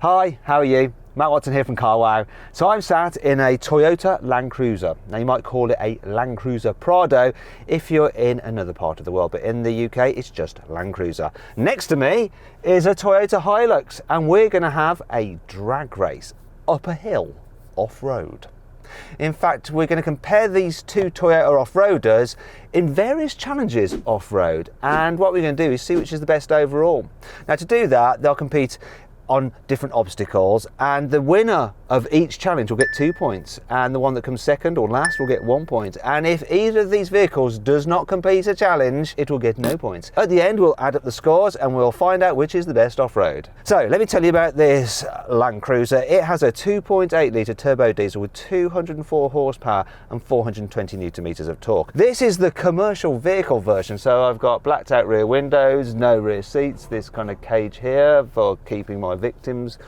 Hi, how are you? Matt Watson here from CarWow. So I'm sat in a Toyota Land Cruiser. Now you might call it a Land Cruiser Prado if you're in another part of the world, but in the UK it's just Land Cruiser. Next to me is a Toyota Hilux and we're going to have a drag race up a hill off-road. In fact, we're going to compare these two Toyota off-roaders in various challenges off-road, and what we're going to do is see which is the best overall. Now to do that, they'll compete on different obstacles, and the winner of each challenge will get 2 points, and the one that comes second or last will get 1 point. And if either of these vehicles does not complete a challenge, it will get no points. At the end, we'll add up the scores and we'll find out which is the best off-road. So let me tell you about this Land Cruiser. It has a 2.8 litre turbo diesel with 204 horsepower and 420 newton meters of torque. This is the commercial vehicle version, so I've got blacked out rear windows, no rear seats, this kind of cage here for keeping my victims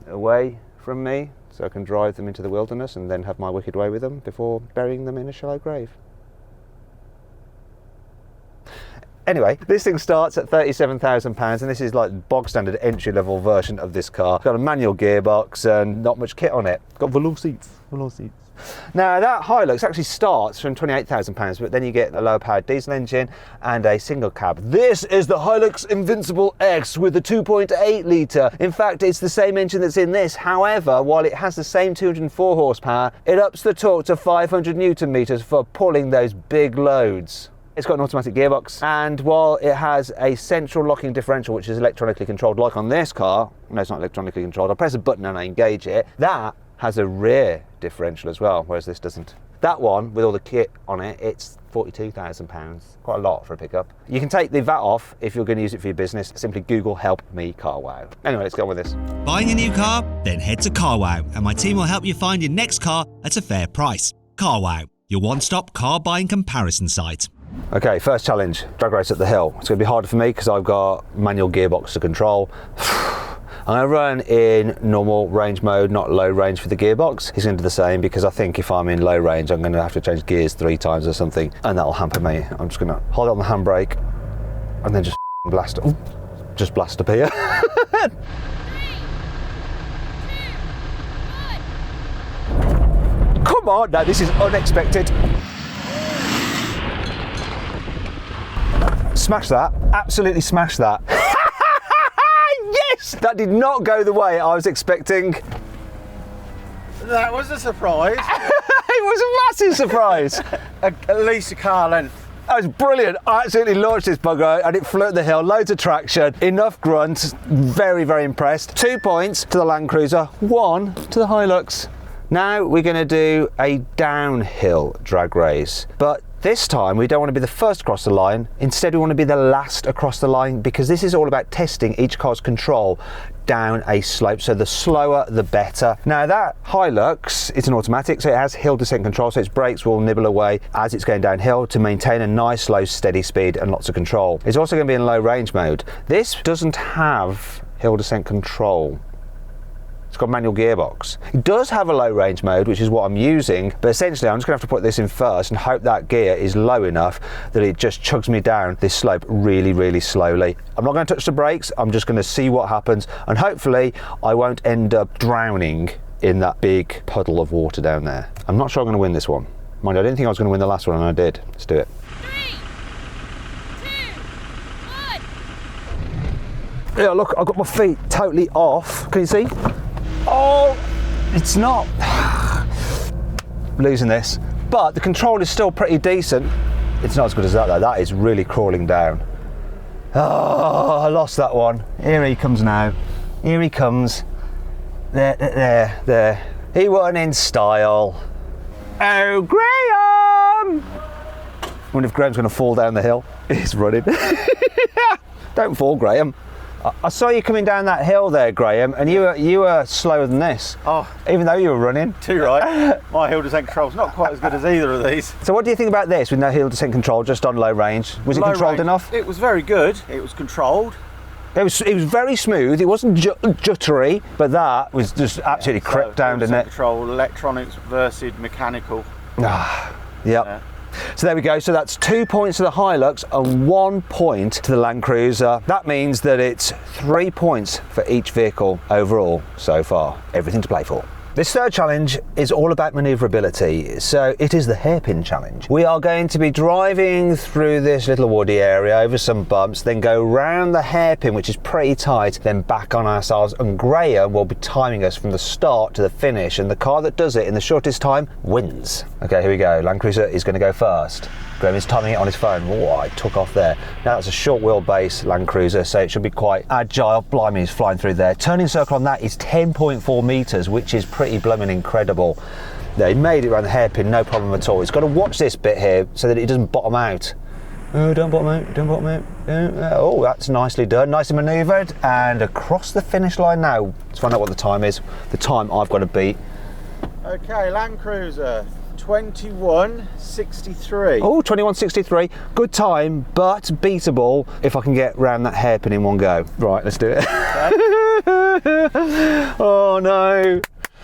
away from me, so I can drive them into the wilderness and then have my wicked way with them before burying them in a shallow grave. Anyway, this thing starts at £37,000 and this is like bog standard entry level version of this car. It's got a manual gearbox and not much kit on it. Got velour seats. Now that Hilux actually starts from £28,000, but then you get a lower powered diesel engine and a single cab. This is the Hilux Invincible X with a 2.8 litre. In fact, it's the same engine that's in this. However, while it has the same 204 horsepower, it ups the torque to 500 newton meters for pulling those big loads. It's got an automatic gearbox, and while it has a central locking differential which is electronically controlled like on this car, no, it's not electronically controlled, I press a button and I engage it, that has a rear differential as well, whereas this doesn't. That one, with all the kit on it, it's £42,000, quite a lot for a pickup. You can take the VAT off if you're going to use it for your business. Simply Google help me CarWow. Anyway, let's go on with this. Buying a new car? Then head to CarWow and my team will help you find your next car at a fair price. CarWow, your one-stop car buying comparison site. Okay, first challenge, drag race up the hill. It's going to be harder for me because I've got manual gearbox to control. I'm going to run in normal range mode, not low range for the gearbox. He's going to do the same because I think if I'm in low range, I'm going to have to change gears 3 times or something, and that'll hamper me. I'm just going to hold on the handbrake and then just blast up. Just blast up here. 3, 2, 1. Come on, no, this is unexpected. Smash that, absolutely smash that. Yes! That did not go the way I was expecting. That was a surprise. It was a massive surprise. At least a car length. That was brilliant. I absolutely launched this bugger and it flew up the hill, loads of traction, enough grunt, very, very impressed. 2 points to the Land Cruiser, 1 to the Hilux. Now we're going to do a downhill drag race, but this time we don't want to be the first across the line. Instead, we want to be the last across the line because this is all about testing each car's control down a slope. So the slower, the better. Now that Hilux, it's an automatic, so it has hill descent control, so its brakes will nibble away as it's going downhill to maintain a nice, slow, steady speed and lots of control. It's also going to be in low range mode. This doesn't have hill descent control. It's got manual gearbox. It does have a low range mode, which is what I'm using, but essentially I'm just going to have to put this in first and hope that gear is low enough that it just chugs me down this slope really, really slowly. I'm not going to touch the brakes, I'm just going to see what happens, and hopefully I won't end up drowning in that big puddle of water down there. I'm not sure I'm going to win this one. Mind you, I didn't think I was going to win the last one, and I did. Let's do it. 3, 2, 1. Yeah, look, I've got my feet totally off. Can you see? Oh, it's not. Losing this. But the control is still pretty decent. It's not as good as that though. That is really crawling down. Oh, I lost that one. Here he comes now. Here he comes. There. He won in style. Oh, Graham! I wonder if Graham's going to fall down the hill. He's running. Don't fall, Graham. I saw you coming down that hill there, Graham, and you were slower than this. Oh, even though you were running. Too right. My hill descent control's not quite as good as either of these. So what do you think about this with no hill descent control, just on low range? Was it controlled enough? It was very good. It was controlled. It was very smooth. It wasn't juttery, but that was just absolutely crept down, didn't it? Control, electronics versus mechanical. Yep. So there we go. So that's 2 points to the Hilux and 1 point to the Land Cruiser. That means that it's 3 points for each vehicle overall so far. Everything to play for. This third challenge is all about manoeuvrability, so it is the hairpin challenge. We are going to be driving through this little woody area over some bumps, then go round the hairpin, which is pretty tight, then back on ourselves, and Graham will be timing us from the start to the finish, and the car that does it in the shortest time wins. Okay, here we go. Land Cruiser is going to go first. Graham is timing it on his phone. Whoa, I took off there. Now that's a short wheelbase Land Cruiser, so it should be quite agile. Blimey, he's flying through there. Turning circle on that is 10.4 metres, which is pretty blooming incredible. They made it around the hairpin, no problem at all. It's got to watch this bit here so that it doesn't bottom out. Oh, don't bottom out, don't bottom out. Oh, that's nicely done, nicely manoeuvred. And across the finish line now. Let's find out what the time is. The time I've got to beat. Okay, Land Cruiser. 21.63. Oh, 21.63. Good time, but beatable if I can get round that hairpin in one go. Right, let's do it. Okay. Oh no.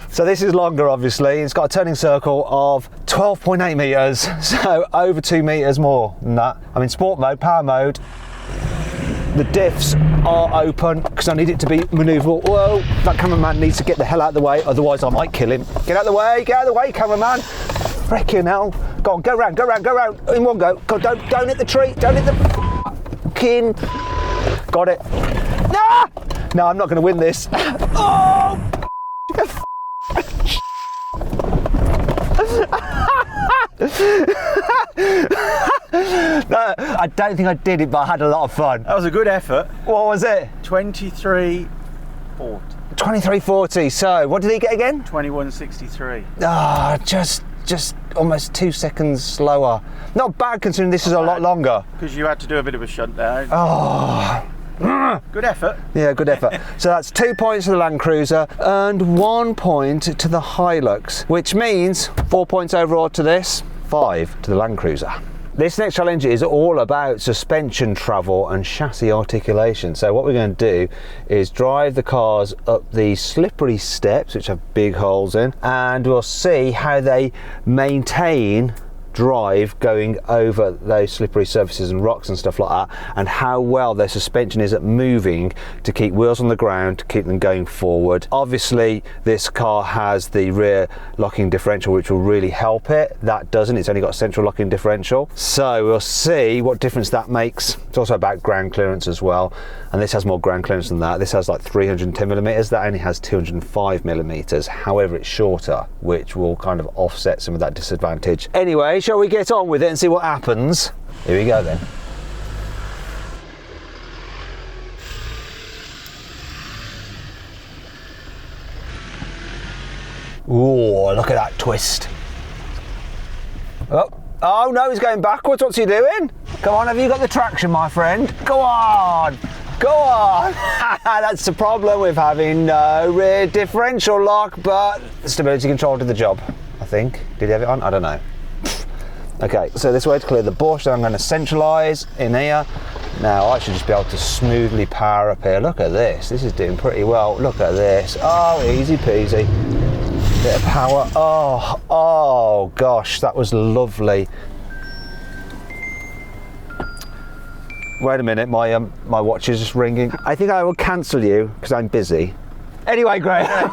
So this is longer, obviously. It's got a turning circle of 12.8 metres, so over 2 metres more than that. I'm in sport mode, power mode. The diffs are open because I need it to be manoeuvrable. Whoa, that cameraman needs to get the hell out of the way, otherwise I might kill him. Get out of the way, cameraman. Freaking hell. Go on, go round, in one go. Go, don't hit the tree, don't hit the fucking. Got it. Ah! No, I'm not going to win this. Oh! No, I don't think I did it, but I had a lot of fun. That was a good effort. What was it? 23.40. 23.40. So, what did he get again? 21.63. Ah, just almost 2 seconds slower. Not bad considering this is a lot longer. Because you had to do a bit of a shutdown. Oh. Good effort. Yeah, good effort. So that's 2 points to the Land Cruiser and 1 point to the Hilux, which means 4 points overall to this, 5 to the Land Cruiser. This next challenge is all about suspension travel and chassis articulation. So what we're going to do is drive the cars up these slippery steps, which have big holes in, and we'll see how they maintain drive going over those slippery surfaces and rocks and stuff like that, and how well their suspension is at moving to keep wheels on the ground, to keep them going forward. Obviously this car has the rear locking differential, which will really help it. That doesn't, it's only got a central locking differential, so we'll see what difference that makes. It's also about ground clearance as well, and this has more ground clearance than that. This has like 310 millimeters, that only has 205 millimeters. However, it's shorter, which will kind of offset some of that disadvantage. Anyway, shall we get on with it and see what happens? Here we go then. Ooh, look at that twist. Oh no, he's going backwards. What's he doing? Come on, have you got the traction, my friend? Go on. Go on! That's the problem with having no rear differential lock, but stability control did the job, I think. Did he have it on? I don't know. Okay, so this way to clear the bush, then I'm going to centralise in here. Now I should just be able to smoothly power up here. Look at this, this is doing pretty well. Look at this, oh, easy peasy. Bit of power, oh gosh, that was lovely. Wait a minute, my watch is just ringing. I think I will cancel you because I'm busy. Anyway, Graham.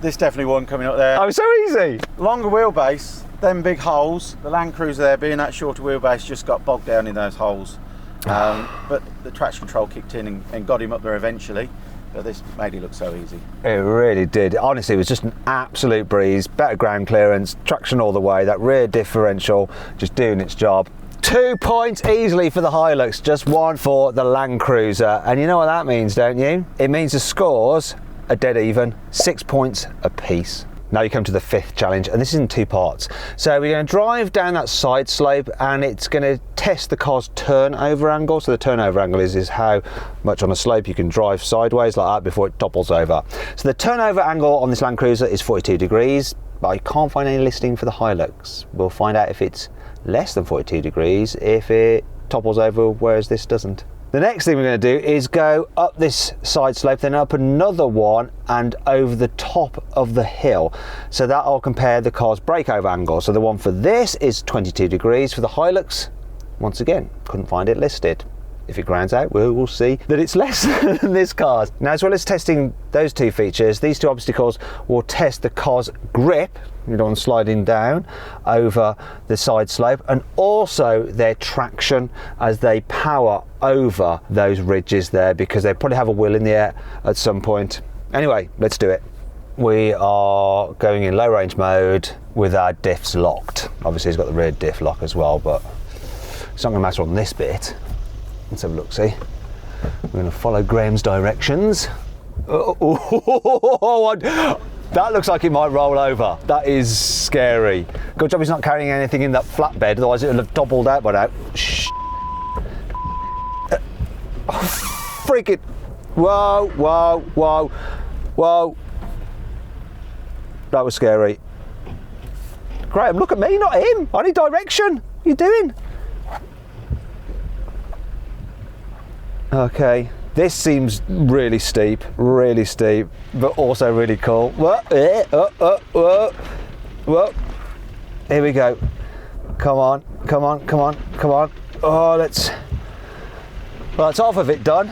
This definitely wasn't coming up there. Oh, so easy. Longer wheelbase, them big holes. The Land Cruiser there, being that shorter wheelbase, just got bogged down in those holes. But the traction control kicked in and got him up there eventually. But this made it look so easy. It really did. Honestly, it was just an absolute breeze. Better ground clearance, traction all the way, that rear differential just doing its job. 2 points easily for the Hilux, just 1 for the Land Cruiser. And you know what that means, don't you? It means the scores are dead even, 6 points apiece. Now you come to the 5th challenge, and this is in 2 parts. So we're going to drive down that side slope, and it's going to test the car's turnover angle. So the turnover angle is how much on a slope you can drive sideways like that before it topples over. So the turnover angle on this Land Cruiser is 42 degrees, but I can't find any listing for the Hilux. We'll find out if it's less than 42 degrees if it topples over, whereas this doesn't. The next thing we're going to do is go up this side slope, then up another one and over the top of the hill. So that'll compare the car's breakover angle. So the one for this is 22 degrees. For the Hilux, once again, couldn't find it listed. If it grounds out, we'll see that it's less than this car's. Now, as well as testing those two features, these two obstacles will test the car's grip, on sliding down over the side slope, and also their traction as they power over those ridges there, because they probably have a wheel in the air at some point. Anyway, let's do it. We are going in low range mode with our diffs locked. Obviously it's got the rear diff lock as well, but it's not going to matter on this bit. Let's have a look, see. We're going to follow Graham's directions. That looks like it might roll over. That is scary. Good job he's not carrying anything in that flatbed, otherwise it would have doubled out by now. Shh. Freaking. Whoa, whoa, whoa, whoa. That was scary. Graham, look at me, not him. I need direction. What are you doing? Okay. This seems really steep, but also really cool. Whoa, whoa, whoa. Here we go. Come on, come on, come on, come on. Oh, well, it's half of it done.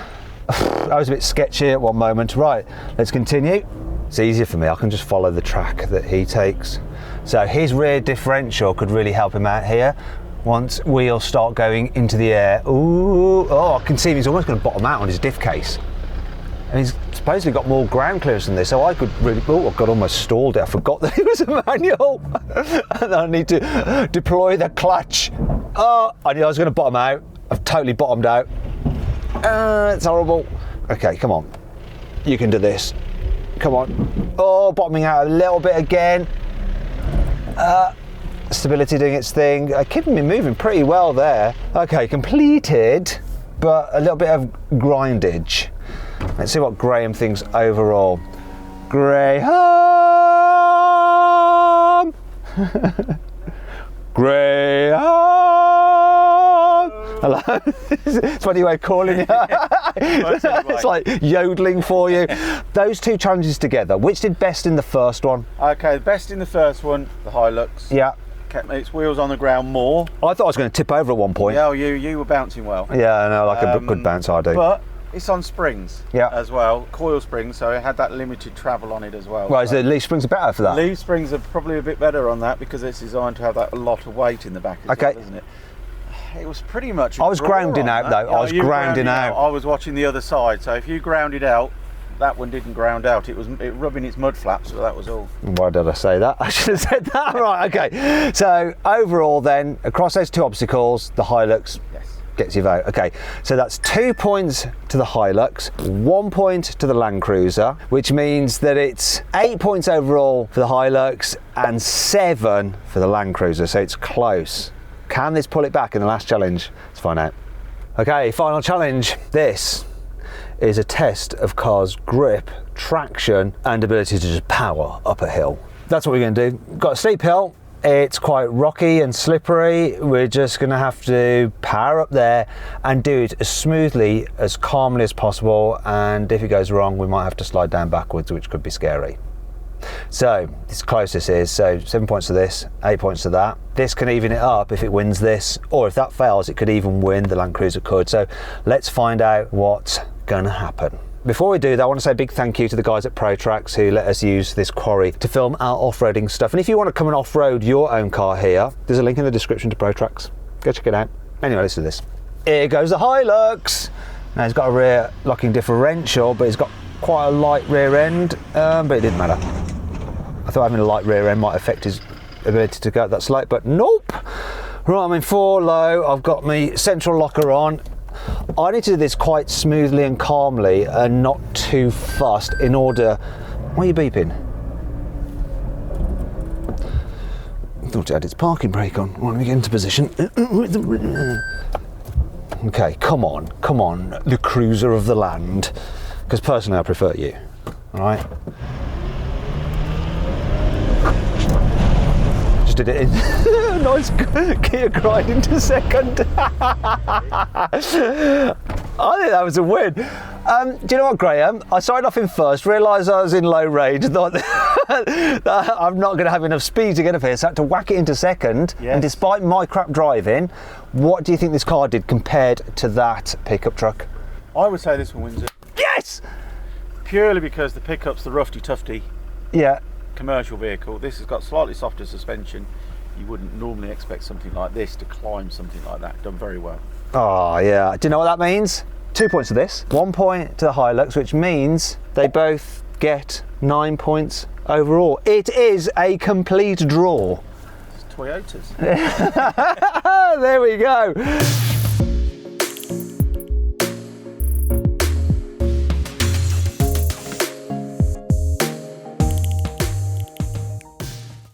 I was a bit sketchy at one moment. Right, let's continue. It's easier for me, I can just follow the track that he takes. So his rear differential could really help him out here. Once wheels start going into the air, ooh, oh, I can see he's almost going to bottom out on his diff case. And he's supposedly got more ground clearance than this, so I could really, oh, I got almost stalled it. I forgot that it was a manual. And I need to deploy the clutch. Oh, I knew I was going to bottom out. I've totally bottomed out. It's horrible. Okay, come on. You can do this. Come on. Oh, bottoming out a little bit again. Stability doing its thing, keeping me moving pretty well there. Okay, completed, but a little bit of grindage. Let's see what Graham thinks overall. Graham! Graham! Hello? It's funny way of calling you. It's like yodeling for you. Those two challenges together, which did best in the first one? Okay, best in the first one, the Hilux. Yeah. Kept its wheels on the ground more. I thought I was going to tip over at one point. Yeah, you were bouncing well. Yeah, I know, like a good bounce I do. But it's on springs, yeah, as well, coil springs, so it had that limited travel on it as well. Right, so the leaf springs are better for that? Leaf springs are probably a bit better on that because it's designed to have that lot of weight in the back as well, isn't it? It was pretty much I was grounding out though, I was grounding out. I was watching the other side, so if you grounded out, that one didn't ground out, it rubbing its mud flaps, so that was all. Why did I say that? I should have said that. Right, okay. So overall then, across those two obstacles, the Hilux gets your vote. Okay, so that's 2 points to the Hilux, 1 point to the Land Cruiser, which means that it's 8 points overall for the Hilux and 7 for the Land Cruiser, so it's close. Can this pull it back in the last challenge? Let's find out. Okay, final challenge. This is a test of car's grip, traction and ability to just power up a hill. That's what we're going to do. Got a steep hill, it's quite rocky and slippery. We're just going to have to power up there and do it as smoothly, as calmly as possible, and if it goes wrong we might have to slide down backwards, which could be scary. So this close this is, so 7 points to this, 8 points to that. This can even it up if it wins this, or if that fails it could even win, the Land Cruiser could. So let's find out what's gonna happen. Before we do that, I want to say a big thank you to the guys at ProTrax who let us use this quarry to film our off-roading stuff. And if you want to come and off-road your own car here, there's a link in the description to ProTrax. Go check it out. Anyway, let's do this. Here goes the Hilux. Now it's got a rear locking differential, but it's got quite a light rear end, but it didn't matter. I thought having a light rear end might affect his ability to go up that slope, but nope. Right, I'm in 4 low. I've got my central locker on. I need to do this quite smoothly and calmly and not too fast in order... Why are you beeping? I thought it had its parking brake on. Right, let me get into position. Okay, come on, the cruiser of the land. Because personally I prefer you, all right? Just did it in nice gear grind into second. I think that was a win. Do you know what, Graham? I started off in first, realised I was in low range, thought that I'm not going to have enough speed to get up here, so I had to whack it into second. Yes. And despite my crap driving, what do you think this car did compared to that pickup truck? I would say this one wins it. Yes! Purely because the pickup's the roughy tufty Yeah. commercial vehicle. This has got slightly softer suspension. You wouldn't normally expect something like this to climb something like that. Done very well. Oh, yeah. Do you know what that means? 2 points to this, 1 point to the Hilux, which means they both get 9 points overall. It is a complete draw. It's Toyotas. There we go.